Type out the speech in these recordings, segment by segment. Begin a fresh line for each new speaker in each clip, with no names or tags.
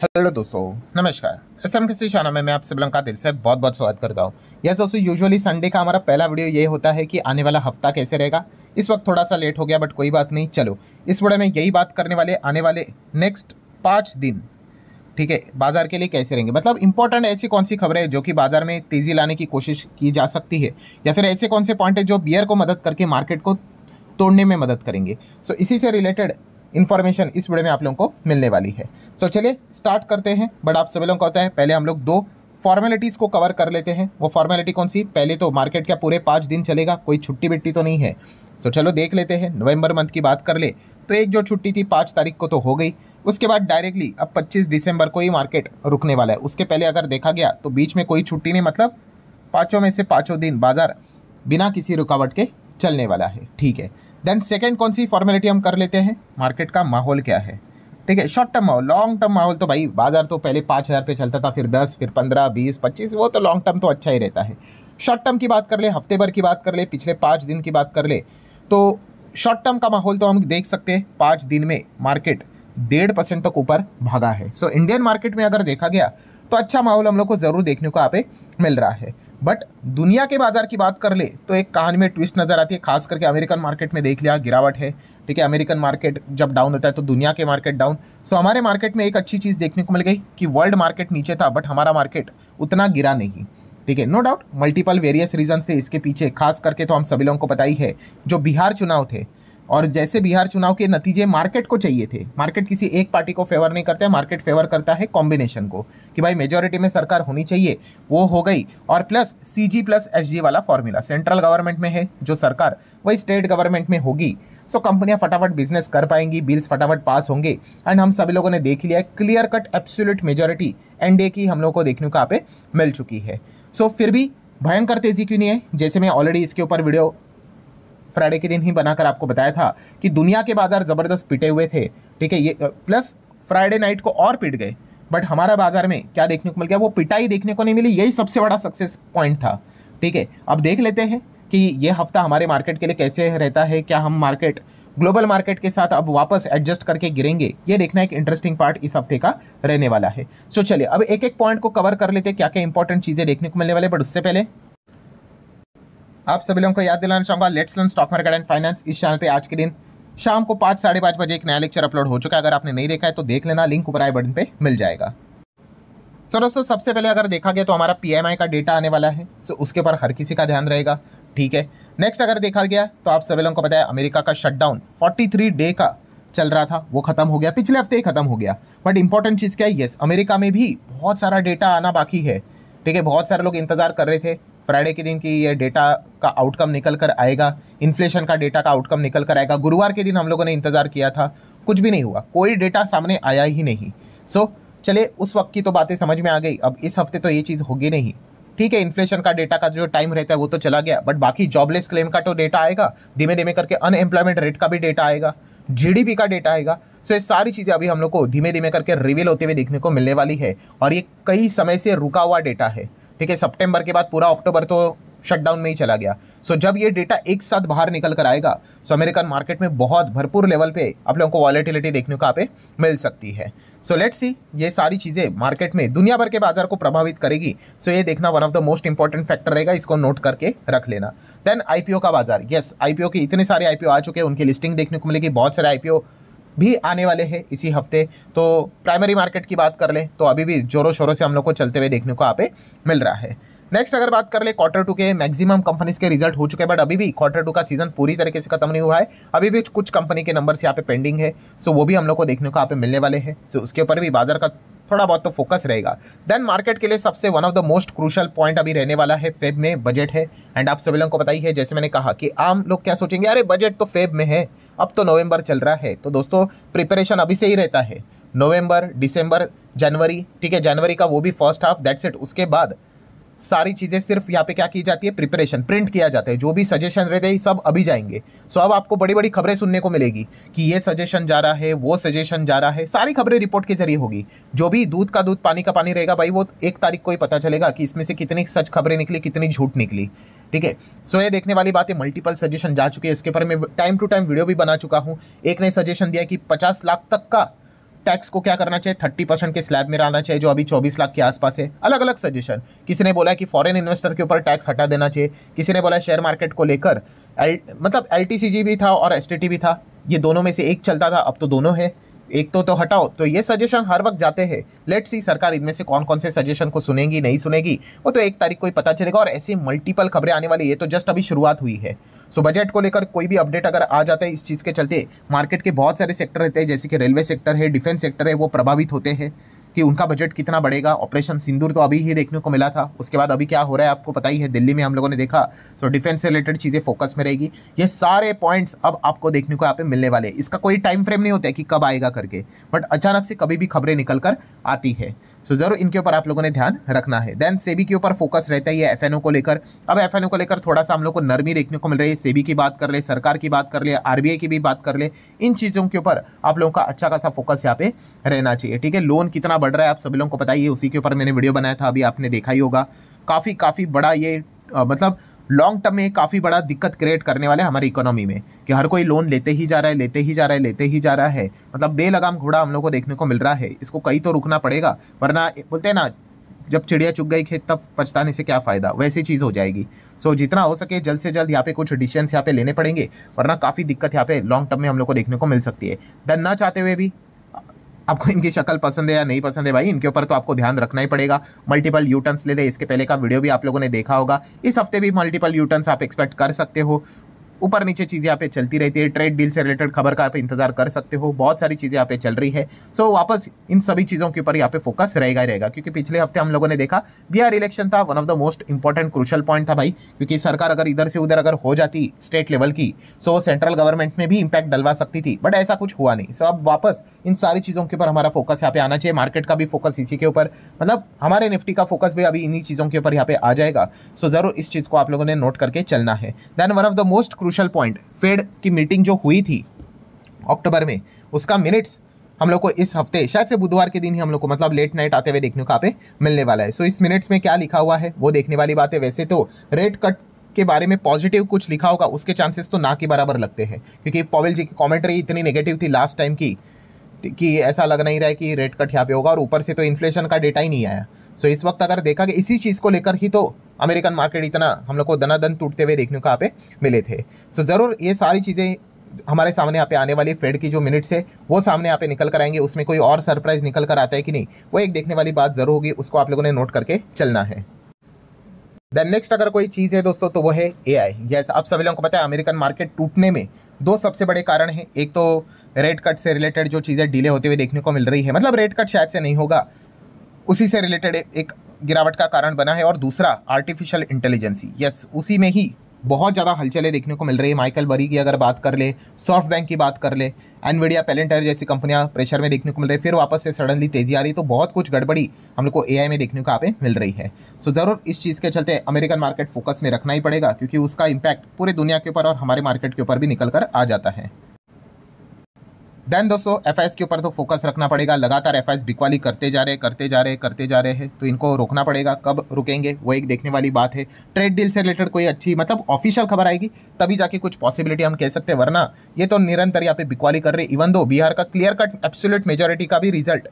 Hello दोस्तों, नमस्कार। SM किसी चैनल में मैं आप सभी का दिल से बहुत बहुत स्वागत करता हूँ। यस दोस्तों, यूजुअली संडे का हमारा पहला वीडियो ये होता है कि आने वाला हफ्ता कैसे रहेगा। इस वक्त थोड़ा सा लेट हो गया बट कोई बात नहीं। चलो, इस वीडियो में यही बात करने वाले आने वाले नेक्स्ट 5 दिन, ठीक है, बाजार के लिए कैसे रहेंगे। मतलब इंपॉर्टेंट ऐसी कौन सी खबरें जो कि बाजार में तेजी लाने की कोशिश की जा सकती है, या फिर ऐसे कौन से पॉइंट है जो बियर को मदद करके मार्केट को तोड़ने में मदद करेंगे। सो इसी से रिलेटेड इन्फॉर्मेशन इस वीडियो में आप लोगों को मिलने वाली है। सो चलिए स्टार्ट करते हैं। बट आप सभी लोगों को होता है, पहले हम लोग 2 फॉर्मेलिटीज़ को कवर कर लेते हैं। वो फॉर्मेलिटी कौन सी? पहले तो मार्केट क्या पूरे 5 दिन चलेगा, कोई छुट्टी बिट्टी तो नहीं है। सो चलो देख लेते हैं। नवंबर मंथ की बात कर ले तो एक जो छुट्टी थी 5 तारीख को तो हो गई। उसके बाद डायरेक्टली अब 25 दिसंबर को ही मार्केट रुकने वाला है। उसके पहले अगर देखा गया तो बीच में कोई छुट्टी नहीं, मतलब पाँचों में से 5 दिन बाजार बिना किसी रुकावट के चलने वाला है। ठीक है, देन सेकंड कौन सी फॉर्मेलिटी हम कर लेते हैं, मार्केट का माहौल क्या है। ठीक है, शॉर्ट टर्म माहौल। लॉन्ग टर्म माहौल तो भाई बाजार तो पहले 5,000 पे चलता था, फिर 10, फिर 15, 20, 25, वो तो लॉन्ग टर्म तो अच्छा ही रहता है। शॉर्ट टर्म की बात कर ले, हफ्ते भर की बात कर ले, पिछले 5 दिन की बात कर ले, तो शॉर्ट टर्म का माहौल तो हम देख सकते हैं 5 दिन में मार्केट 1.5% तक ऊपर भागा है। सो इंडियन मार्केट में अगर देखा गया तो अच्छा माहौल हम लोग को ज़रूर देखने को यहाँ पे मिल रहा है। बट दुनिया के बाजार की बात कर ले तो एक कहानी में ट्विस्ट नज़र आती है। खास करके अमेरिकन मार्केट में देख लिया गिरावट है। ठीक है, अमेरिकन मार्केट जब डाउन होता है तो दुनिया के मार्केट डाउन। सो हमारे मार्केट में एक अच्छी चीज़ देखने को मिल गई कि वर्ल्ड मार्केट नीचे था बट हमारा मार्केट उतना गिरा नहीं। ठीक है, no doubt multiple various reasons थे इसके पीछे। खास करके तो हम सभी लोगों को पता ही है, जो बिहार चुनाव थे, और जैसे बिहार चुनाव के नतीजे मार्केट को चाहिए थे। मार्केट किसी एक पार्टी को फेवर नहीं करता है, मार्केट फेवर करता है कॉम्बिनेशन को, कि भाई मेजॉरिटी में सरकार होनी चाहिए, वो हो गई। और प्लस CG प्लस SG वाला फॉर्मूला, सेंट्रल गवर्नमेंट में है जो सरकार, वही स्टेट गवर्नमेंट में होगी। सो कंपनियां फटाफट बिजनेस कर पाएंगी, बिल्स फटाफट पास होंगे। एंड हम सभी लोगों ने देख लिया है clear cut absolute majority NDA की हम लोग को देखने को यहाँ पे मिल चुकी है। सो फिर भी भयंकर तेजी क्यों नहीं है? जैसे मैं ऑलरेडी इसके ऊपर वीडियो फ्राइडे के दिन ही बनाकर आपको बताया था कि दुनिया के बाजार ज़बरदस्त पिटे हुए थे। ठीक है, ये प्लस फ्राइडे नाइट को और पिट गए, बट हमारा बाजार में क्या देखने को मिल गया? वो पिटाई देखने को नहीं मिली। यही सबसे बड़ा सक्सेस पॉइंट था। ठीक है, अब देख लेते हैं कि ये हफ्ता हमारे मार्केट के लिए कैसे रहता है। क्या हम मार्केट ग्लोबल मार्केट के साथ अब वापस एडजस्ट करके गिरेंगे? ये देखना एक इंटरेस्टिंग पार्ट इस हफ्ते का रहने वाला है। सो चलिए अब एक एक पॉइंट को कवर कर लेते हैं, क्या क्या इंपॉर्टेंट चीज़ें देखने को मिलने वाले। बट उससे पहले आप सभी लोगों को याद दिलाना चाहूँगा, let's learn stock market and finance इस चैनल पे आज के दिन शाम को 5 साढ़े 5 बजे एक नया लेक्चर अपलोड हो चुका है। अगर आपने नहीं देखा है तो देख लेना, लिंक ऊपर आई बटन पे मिल जाएगा। सो दोस्तों, सबसे पहले अगर देखा गया तो हमारा PMI का डेटा आने वाला है। सो उसके ऊपर हर किसी का ध्यान रहेगा। ठीक है, नेक्स्ट अगर देखा गया तो आप सभी लोगों को पता है अमेरिका का शटडाउन 43 डे का चल रहा था, वो खत्म हो गया, पिछले हफ्ते ही खत्म हो गया। बट इंपॉर्टेंट चीज़ क्या है, यस अमेरिका में भी बहुत सारा डेटा आना बाकी है। ठीक है, बहुत सारे लोग इंतजार कर रहे थे फ्राइडे के दिन की ये डेटा का आउटकम निकल कर आएगा, इन्फ्लेशन का डेटा का आउटकम निकल कर आएगा। गुरुवार के दिन हम लोगों ने इंतजार किया था, कुछ भी नहीं हुआ, कोई डेटा सामने आया ही नहीं। सो चलिए उस वक्त की तो बातें समझ में आ गई। अब इस हफ्ते तो ये चीज़ होगी नहीं। ठीक है, इन्फ्लेशन का डेटा का जो टाइम रहता है वो तो चला गया, बट बाकी जॉबलेस क्लेम का तो डेटा आएगा धीमे धीमे करके, अनएम्प्लॉयमेंट रेट का भी डेटा आएगा, GDP का डेटा आएगा। सो ये सारी चीज़ें अभी हम लोग को धीमे धीमे करके रिवील होते हुए देखने को मिलने वाली है। और ये कई समय से रुका हुआ डेटा है। ठीक है, सितंबर के बाद पूरा अक्टूबर तो शटडाउन में ही चला गया। सो जब ये डेटा एक साथ बाहर निकल कर आएगा सो अमेरिकन मार्केट में बहुत भरपूर लेवल पे आप लोगों को वॉलेटिलिटी देखने को यहाँ पे मिल सकती है। सो लेट्स सी, ये सारी चीज़ें मार्केट में दुनिया भर के बाजार को प्रभावित करेगी। सो ये देखना one of the most important factor रहेगा, इसको नोट करके रख लेना। देन IPO का बाजार, यस IPO के इतने सारे IPO आ चुके हैं, उनकी लिस्टिंग देखने को मिलेगी। बहुत सारे IPO भी आने वाले हैं इसी हफ्ते। तो प्राइमरी मार्केट की बात कर ले तो अभी भी जोरों शोरों से हम लोग को चलते हुए देखने को यहाँ पे मिल रहा है। नेक्स्ट अगर बात कर ले Q2 के मैक्सिमम कंपनीज के रिजल्ट हो चुके हैं, बट अभी भी Q2 का सीजन पूरी तरीके से खत्म नहीं हुआ है। अभी भी कुछ कंपनी के नंबर्स यहाँ पे पेंडिंग है। सो वो भी हम लोग को देखने को यहाँ पे मिलने वाले हैं। सो उसके ऊपर भी बाजार का थोड़ा बहुत तो फोकस रहेगा। देन मार्केट के लिए सबसे one of the most crucial point अभी रहने वाला है, फेब में बजट है। एंड आप सभी लोगों को पता ही है, जैसे मैंने कहा कि आम लोग क्या सोचेंगे, अरे बजट तो फेब में है, अब तो नवंबर चल रहा है। तो दोस्तों प्रिपरेशन अभी से ही रहता है, नवंबर, दिसंबर, जनवरी। ठीक है, जनवरी का वो भी फर्स्ट हाफ, दैट्स इट। उसके बाद सारी चीज़ें सिर्फ यहाँ पे क्या की जाती है, प्रिपरेशन, प्रिंट किया जाता है। जो भी सजेशन रहते हैं सब अभी जाएंगे। सो अब आपको बड़ी बड़ी खबरें सुनने को मिलेगी कि ये सजेशन जा रहा है, वो सजेशन जा रहा है, सारी खबरें रिपोर्ट के जरिए होगी। जो भी दूध का दूध पानी का पानी रहेगा भाई, वो 1 तारीख को ही पता चलेगा कि इसमें से कितनी सच खबरें निकली, कितनी झूठ निकली। ठीक है, सो ये देखने वाली बात है। मल्टीपल सजेशन जा चुके हैं, इसके ऊपर मैं टाइम टू टाइम वीडियो भी बना चुका हूँ। एक ने सजेशन दिया कि 50 लाख तक का टैक्स को क्या करना चाहिए, 30% के स्लैब में रहना चाहिए जो अभी 24 लाख के आसपास है। अलग अलग सजेशन, किसी ने बोला कि फॉरेन इन्वेस्टर के ऊपर टैक्स हटा देना चाहिए, किसी ने बोला शेयर मार्केट को लेकर मतलब LTCG भी था और STT भी था, ये दोनों में से एक चलता था, अब तो दोनों है, एक तो हटाओ। तो ये सजेशन हर वक्त जाते हैं। लेट्स सी सरकार इनमें से कौन कौन से सजेशन को सुनेगी नहीं सुनेगी, वो तो 1 तारीख को ही पता चलेगा। और ऐसी मल्टीपल खबरें आने वाली, ये तो जस्ट अभी शुरुआत हुई है। सो बजट को लेकर कोई भी अपडेट अगर आ जाता है इस चीज़ के चलते, मार्केट के बहुत सारे सेक्टर रहते हैं, जैसे कि रेलवे सेक्टर है, डिफेंस सेक्टर है, वो प्रभावित होते हैं कि उनका बजट कितना बढ़ेगा। ऑपरेशन सिंदूर तो अभी ही देखने को मिला था, उसके बाद अभी क्या हो रहा है आपको पता ही है, दिल्ली में हम लोगों ने देखा। सो डिफेंस से रिलेटेड चीज़ें फोकस में रहेगी। ये सारे पॉइंट्स अब आपको देखने को यहाँ पे मिलने वाले। इसका कोई टाइम फ्रेम नहीं होता है कि कब आएगा करके, बट अचानक से कभी भी खबरें निकल कर आती है। सो जरूर इनके ऊपर आप लोगों ने ध्यान रखना है। देन सेबी के ऊपर फोकस रहता है FNO को लेकर। अब FNO को लेकर थोड़ा सा हम लोग को नरमी देखने को मिल रही है। सेबी की बात कर ले, सरकार की बात कर ले, RBI की भी बात कर ले, इन चीज़ों के ऊपर आप लोगों का अच्छा खासा फोकस यहाँ पे रहना चाहिए। ठीक है, लोन कितना बढ़ रहा है आप सभी लोगों को पता ही है, उसी के ऊपर मैंने वीडियो बनाया था, अभी आपने देखा ही होगा। काफ़ी बड़ा ये मतलब लॉन्ग टर्म में काफ़ी बड़ा दिक्कत क्रिएट करने वाला है हमारी इकोनॉमी में, कि हर कोई लोन लेते ही जा रहा है। मतलब बेलगाम घोड़ा हम लोग को देखने को मिल रहा है। इसको कहीं तो रुकना पड़ेगा, वरना बोलते हैं ना, जब चिड़िया चुग गई खेत तब पछताने से क्या फ़ायदा, वैसी चीज़ हो जाएगी। सो जितना हो सके जल्द से जल्द यहाँ पे कुछ डिसीजंस यहाँ पे लेने पड़ेंगे, वरना काफ़ी दिक्कत यहाँ पे लॉन्ग टर्म में हम लोग को देखने को मिल सकती है। देन ना चाहते हुए भी आपको इनकी शक्ल पसंद है या नहीं पसंद है भाई, इनके ऊपर तो आपको ध्यान रखना ही पड़ेगा। मल्टीपल यूटर्न्स ले ले, इसके पहले का वीडियो भी आप लोगों ने देखा होगा। इस हफ्ते भी मल्टीपल यूटर्न्स आप एक्सपेक्ट कर सकते हो। ऊपर नीचे चीज़ें यहाँ पे चलती रहती है। ट्रेड डील से रिलेटेड खबर का आप इंतजार कर सकते हो, बहुत सारी चीज़ें यहाँ पे चल रही है। सो वापस इन सभी चीज़ों के ऊपर यहाँ पे फोकस रहेगा ही रहेगा, क्योंकि पिछले हफ्ते हम लोगों ने देखा बिहार इलेक्शन था, one of the most important crucial point था भाई, क्योंकि सरकार अगर इधर से उधर अगर हो जाती स्टेट लेवल की, सो सेंट्रल गवर्नमेंट में भी इंपैक्ट डलवा सकती थी, बट ऐसा कुछ हुआ नहीं। सो अब वापस इन सारी चीज़ों के ऊपर हमारा फोकस यहाँ पे आना चाहिए। मार्केट का भी फोकस इसी के ऊपर, मतलब हमारे निफ्टी का फोकस भी अभी इन्हीं चीज़ों के ऊपर यहाँ पे आ जाएगा। सो जरूर इस चीज़ को आप लोगों ने नोट करके चलना है। Then one of the most crucial point, Fed की मीटिंग जो हुई थी अक्टूबर में, उसका मिनट्स हम लोग को इस हफ्ते शायद से बुधवार के दिन ही हम लोग को मतलब लेट नाइट आते हुए देखने को यहाँ पे मिलने वाला है। सो इस मिनट्स में क्या लिखा हुआ है वो देखने वाली बात है। वैसे तो रेट कट के बारे में पॉजिटिव कुछ लिखा होगा, उसके चांसेस तो ना के बराबर लगते हैं, क्योंकि पॉवेल जी की कॉमेंट्री इतनी नेगेटिव थी लास्ट टाइम की कि ऐसा लग नहीं रहा है कि रेट कट यहाँ पे होगा, और ऊपर से तो इन्फ्लेशन का डेटा ही नहीं आया। सो इस वक्त अगर देखा कि इसी चीज़ को लेकर ही तो अमेरिकन मार्केट इतना हम लोग को दनादन टूटते हुए देखने को यहाँ पे मिले थे। सो ज़रूर ये सारी चीज़ें हमारे सामने यहाँ पे आने वाली फेड की जो मिनट्स है वो सामने यहाँ पे निकल कर आएंगे। उसमें कोई और सरप्राइज निकल कर आता है कि नहीं, वो एक देखने वाली बात जरूर होगी, उसको आप लोगों ने नोट करके चलना है। देन नेक्स्ट अगर कोई चीज़ है दोस्तों तो वो है AI। यस, आप सभी लोगों को पता है अमेरिकन मार्केट टूटने में 2 सबसे बड़े कारण हैं। एक तो रेट कट से रिलेटेड जो चीज़ें डिले होते हुए देखने को मिल रही है, मतलब रेट कट शायद से नहीं होगा, उसी से रिलेटेड एक गिरावट का कारण बना है। और दूसरा आर्टिफिशियल इंटेलिजेंसी, यस, उसी में ही बहुत ज़्यादा हलचलें देखने को मिल रही है। माइकल बरी की अगर बात कर ले, सॉफ्ट बैंक की बात कर ले, एनवीडिया, पेलेंटायर जैसी कंपनियां प्रेशर में देखने को मिल रही है, फिर वापस से सडनली तेजी आ रही, तो बहुत कुछ गड़बड़ी हम लोग को AI में देखने को यहाँ पे मिल रही है। सो ज़रूर इस चीज़ के चलते अमेरिकन मार्केट फोकस में रखना ही पड़ेगा, क्योंकि उसका इम्पैक्ट पूरे दुनिया के ऊपर और हमारे मार्केट के ऊपर भी निकल कर आ जाता है। देन दोस्तों FIs के ऊपर तो फोकस रखना पड़ेगा। लगातार FIs बिकवाली करते जा रहे हैं, तो इनको रोकना पड़ेगा। कब रुकेंगे वो एक देखने वाली बात है। ट्रेड डील से रिलेटेड कोई अच्छी मतलब ऑफिशियल खबर आएगी तभी जाके कुछ पॉसिबिलिटी हम कह सकते हैं, वरना ये तो निरंतर यहाँ पे बिकवाली कर रहे। इवन दो बिहार का क्लियर कट एब्सोल्यूट मेजोरिटी का भी रिजल्ट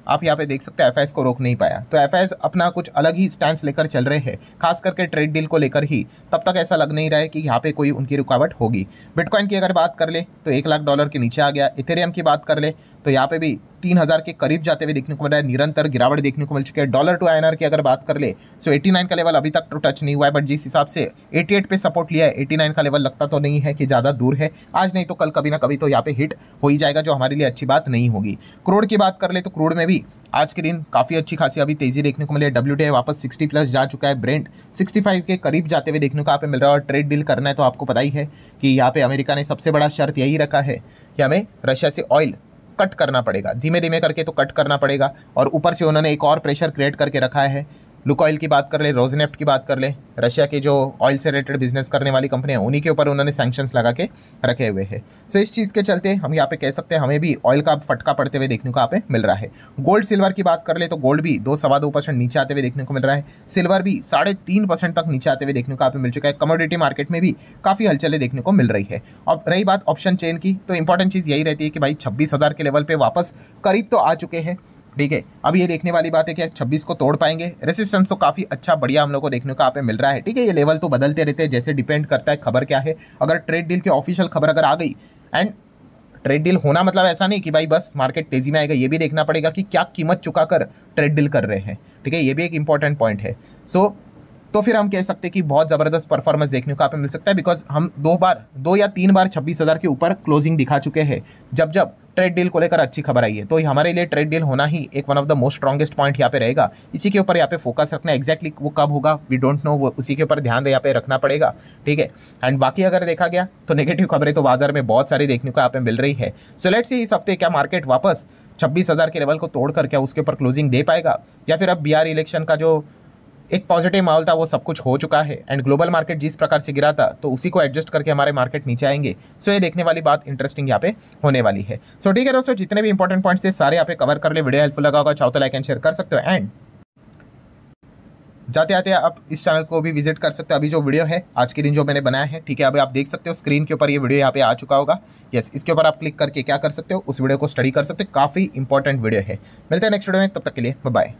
आप यहाँ पे देख सकते हैं FIs को रोक नहीं पाया, तो FIs अपना कुछ अलग ही स्टैंड लेकर चल रहे हैं, खास करके ट्रेड डील को लेकर ही। तब तक ऐसा लग नहीं रहा है कि यहाँ पे कोई उनकी रुकावट होगी। बिटकॉइन की अगर बात कर ले तो $1 लाख के नीचे आ गया। इथेरियम की बात कर ले तो यहाँ पे भी 3000 के करीब जाते हुए देखने को मिल रहा है, निरंतर गिरावट देखने को मिल चुकी है। डॉलर टू INR की अगर बात कर ले सो 89 का लेवल अभी तक तो टच नहीं हुआ है, बट जिस हिसाब से 88 पे सपोर्ट लिया है, 89 का लेवल लगता तो नहीं है कि ज़्यादा दूर है। आज नहीं तो कल कभी ना कभी तो यहाँ पे हिट हो ही जाएगा, जो हमारे लिए अच्छी बात नहीं होगी। क्रूड की बात कर ले तो क्रूड में भी आज के दिन काफ़ी अच्छी खासी अभी तेजी देखने को मिली है। WTI वापस 60 प्लस जा चुका है, ब्रेंट 65 के करीब जाते हुए देखने को यहाँ पे मिल रहा है। और ट्रेड डील करना है तो आपको पता ही है कि यहाँ पे अमेरिका ने सबसे बड़ा शर्त यही रखा है कि हमें रशिया से ऑयल कट करना पड़ेगा, धीमे धीमे करके तो कट करना पड़ेगा। और ऊपर से उन्होंने एक और प्रेशर क्रिएट करके रखा है लुकोइल की बात कर ले, रोजनेफ्ट की बात कर ले, रशिया के जो ऑयल से रिलेटेड बिजनेस करने वाली कंपनी है उन्हीं के ऊपर उन्होंने सैंक्शंस लगा के रखे हुए हैं। सो इस चीज़ के चलते हम यहाँ पे कह सकते हैं हमें भी ऑयल का फटका पड़ते हुए देखने को यहाँ पे मिल रहा है। गोल्ड सिल्वर की बात कर ले तो गोल्ड भी 2-2.25% नीचे आते हुए देखने को मिल रहा है। सिल्वर भी 3.5% तक नीचे आते हुए देखने को यहाँ पे मिल चुका है। कमोडिटी मार्केट में भी काफ़ी हलचलें देखने को मिल रही है। अब रही बात ऑप्शन चेन की, तो इंपॉर्टेंट चीज़ यही रहती है कि भाई 26,000 के लेवल पे वापस करीब तो आ चुके हैं, ठीक है। अब ये देखने वाली बात है कि 26 को तोड़ पाएंगे। रेसिस्टेंस तो काफ़ी अच्छा बढ़िया हम लोग को देखने को यहाँ पे मिल रहा है, ठीक है। ये लेवल तो बदलते रहते हैं, जैसे डिपेंड करता है खबर क्या है। अगर ट्रेड डील की ऑफिशियल खबर अगर आ गई, एंड ट्रेड डील होना मतलब ऐसा नहीं कि भाई बस मार्केट तेजी में आएगा, ये भी देखना पड़ेगा कि क्या कीमत चुका कर ट्रेड डील कर रहे हैं, ठीक है। ये भी एक इंपॉर्टेंट पॉइंट है। तो फिर हम कह सकते हैं कि बहुत ज़बरदस्त परफॉर्मेंस देखने को यहाँ पे मिल सकता है, बिकॉज हम 2 या 3 बार 26,000 के ऊपर क्लोजिंग दिखा चुके हैं जब ट्रेड डील को लेकर अच्छी खबर आई है। तो हमारे लिए ट्रेड डील होना ही एक one of the most strongest point यहाँ पे रहेगा। इसी के ऊपर यहाँ पे फोकस रखना, एक्जैक्टली वो कब होगा वी डोंट नो, वो उसी के ऊपर ध्यान यहाँ पे रखना पड़ेगा, ठीक है। एंड बाकी अगर देखा गया तो नेगेटिव खबरें तो बाजार में बहुत सारी देखने को यहाँ पे मिल रही है। सो लेट्स सी इस हफ्ते क्या मार्केट वापस 26,000 के लेवल को तोड़कर क्या उसके ऊपर क्लोजिंग दे पाएगा, या फिर अब बिहार इलेक्शन का जो एक पॉजिटिव माहौल था वो सब कुछ हो चुका है एंड ग्लोबल मार्केट जिस प्रकार से गिरा था तो उसी को एडजस्ट करके हमारे मार्केट नीचे आएंगे। सो ये देखने वाली बात इंटरेस्टिंग यहाँ पे होने वाली है। सो ठीक है दोस्तों, जितने भी इंपॉर्टेंट पॉइंट्स थे सारे यहाँ पे कवर कर ले। वीडियो हेल्पफुल लगा होगा, चाहो तो लाइक एंड शेयर कर सकते हो, एंड जाते आते आप इस चैनल को भी विजिट कर सकते हो। अभी जो वीडियो है आज के दिन जो मैंने बनाया है, ठीक है, अभी आप देख सकते हो स्क्रीन के ऊपर ये वीडियो यहाँ पे आ चुका होगा। यस, इसके ऊपर आप क्लिक करके क्या कर सकते हो, उस वीडियो को स्टडी कर सकते हो। काफ़ी इंपॉर्टेंट वीडियो है। मिलते हैं नेक्स्ट वीडियो में, तब तक के लिए बाय बाय।